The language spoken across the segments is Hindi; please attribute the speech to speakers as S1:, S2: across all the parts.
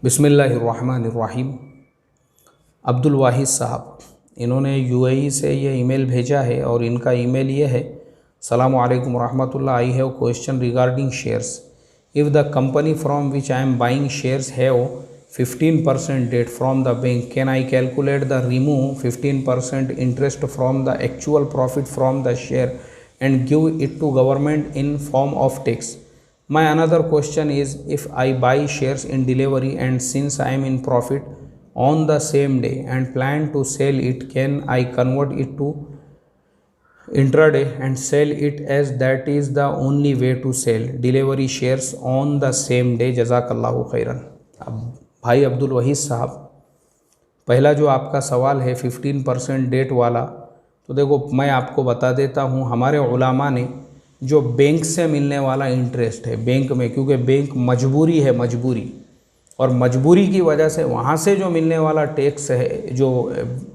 S1: बिस्मिल्लाहिर्रहमानिर्रहीम। अब्दुल वाहिद साहब, इन्होंने यूएई से ये ईमेल भेजा है और इनका ईमेल ये है, अस्सलामु अलैकुम रहमतुल्लाह, I have question regarding shares. If the company from which I am buying shares have 15% debt from the bank, can I calculate the remove 15% interest from the actual profit from the share and give it to government in form of tax? My another question is, if I buy shares in delivery and since I am in profit on the same day and plan to sell it, can I convert it to intraday and sell it, as that is the only way to sell delivery shares on the same day? जज़ाकल्लाहु खैरन। अब भाई अब्दुल वहीद साहब, पहला जो आपका सवाल है 15% डेट वाला, तो देखो मैं आपको बता देता हूँ, हमारे उलामा ने जो बैंक से मिलने वाला इंटरेस्ट है बैंक में, क्योंकि बैंक मजबूरी है, मजबूरी, और मजबूरी की वजह से वहाँ से जो मिलने वाला टैक्स है, जो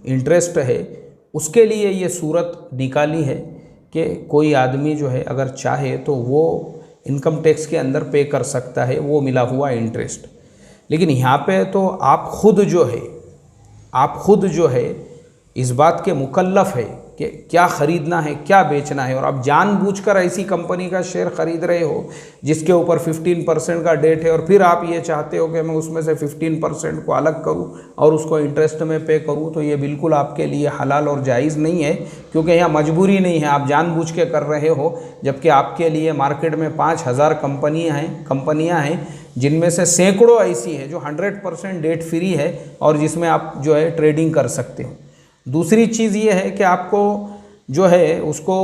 S1: इंटरेस्ट है, उसके लिए ये सूरत निकाली है कि कोई आदमी जो है अगर चाहे तो वो इनकम टैक्स के अंदर पे कर सकता है वो मिला हुआ इंटरेस्ट। लेकिन यहाँ पे तो आप खुद जो है इस बात के मुकल्लफ़ है कि क्या ख़रीदना है, क्या बेचना है, और आप जानबूझकर ऐसी कंपनी का शेयर ख़रीद रहे हो जिसके ऊपर 15% का डेट है, और फिर आप ये चाहते हो कि मैं उसमें से 15% को अलग करूं और उसको इंटरेस्ट में पे करूं, तो ये बिल्कुल आपके लिए हलाल और जायज़ नहीं है, क्योंकि यहाँ मजबूरी नहीं है, आप जानबूझ के कर रहे हो। जबकि आपके लिए मार्केट में 5000 कंपनियाँ हैं जिनमें से सैकड़ों ऐसी है जो 100% डेट फ्री है और जिसमें आप जो है ट्रेडिंग कर सकते हो। दूसरी चीज़ ये है कि आपको जो है उसको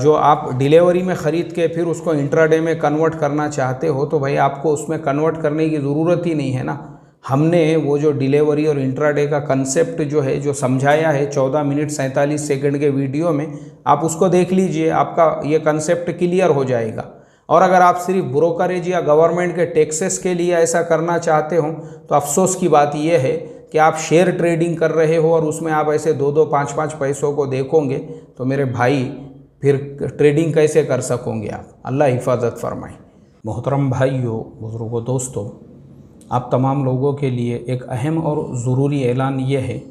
S1: जो आप डिलीवरी में ख़रीद के फिर उसको इंट्राडे में कन्वर्ट करना चाहते हो, तो भाई आपको उसमें कन्वर्ट करने की ज़रूरत ही नहीं है ना। हमने वो जो डिलीवरी और इंट्राडे का कंसेप्ट जो है जो समझाया है 14 मिनट 47 सेकंड के वीडियो में, आप उसको देख लीजिए, आपका ये कंसेप्ट क्लियर हो जाएगा। और अगर आप सिर्फ ब्रोकरेज या गवर्नमेंट के टैक्सेस के लिए ऐसा करना चाहते हो, तो अफसोस की बात यह है कि आप शेयर ट्रेडिंग कर रहे हो और उसमें आप ऐसे 2-2, 5-5 पैसों को देखोगे, तो मेरे भाई फिर ट्रेडिंग कैसे कर सकोगे आप? अल्लाह हिफाजत फरमाए। मोहतरम भाइयों, बुजुर्गों, दोस्तों, आप तमाम लोगों के लिए एक अहम और ज़रूरी ऐलान ये है,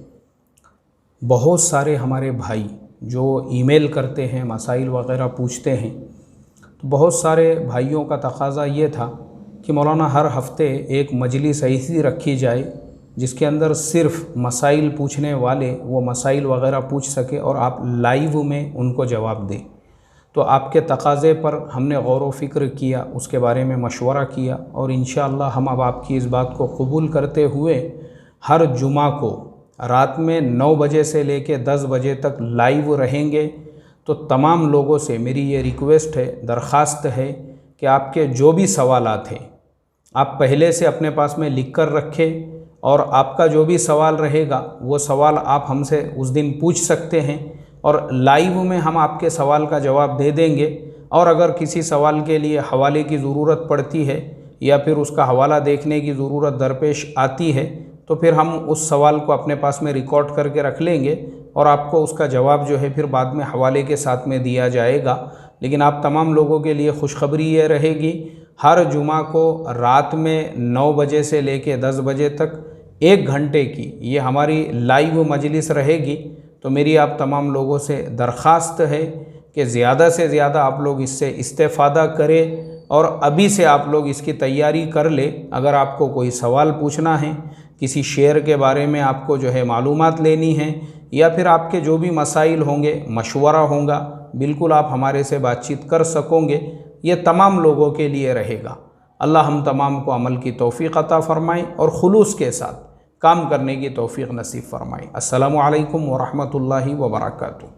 S1: बहुत सारे हमारे भाई जो ईमेल करते हैं, मसाइल वग़ैरह पूछते हैं, तो बहुत सारे भाइयों का तकाज़ा ये था कि मौलाना हर हफ़्ते एक मजलिस ऐसी रखी जाए जिसके अंदर सिर्फ मसाइल पूछने वाले वो मसाइल वग़ैरह पूछ सके और आप लाइव में उनको जवाब दें। तो आपके तकाज़े पर हमने गौर व फ़िक्र किया, उसके बारे में मशवरा किया, और इंशाअल्लाह हम अब आपकी इस बात को कबूल करते हुए हर जुमा को रात में 9 बजे से लेकर 10 बजे तक लाइव रहेंगे। तो तमाम लोगों से मेरी ये रिक्वेस्ट है, दरख्वास्त है कि आपके जो भी सवालात हैं आप पहले से अपने पास में लिख कर रखें, और आपका जो भी सवाल रहेगा वो सवाल आप हमसे उस दिन पूछ सकते हैं और लाइव में हम आपके सवाल का जवाब दे देंगे। और अगर किसी सवाल के लिए हवाले की ज़रूरत पड़ती है या फिर उसका हवाला देखने की ज़रूरत दरपेश आती है, तो फिर हम उस सवाल को अपने पास में रिकॉर्ड करके रख लेंगे और आपको उसका जवाब जो है फिर बाद में हवाले के साथ में दिया जाएगा। लेकिन आप तमाम लोगों के लिए खुशखबरी ये रहेगी, हर जुमा को रात में 9 बजे से लेकर 10 बजे तक 1 घंटे की ये हमारी लाइव मजलिस रहेगी। तो मेरी आप तमाम लोगों से दरख्वास्त है कि ज़्यादा से ज़्यादा आप लोग इससे इस्तेफ़ादा करें और अभी से आप लोग इसकी तैयारी कर ले। अगर आपको कोई सवाल पूछना है, किसी शेयर के बारे में आपको जो है मालूमात लेनी है, या फिर आपके जो भी मसाइल होंगे, मशवरा होगा, बिल्कुल आप हमारे से बातचीत कर सकोगे। ये तमाम लोगों के लिए रहेगा। अल्लाह हम तमाम को अमल की तौफ़ीक़ अता फ़रमाए और खुलूस के साथ काम करने की तौफ़ीक़ नसीब फ़रमाए। अस्सलामु अलैकुम व रहमतुल्लाहि व बरकातुहू।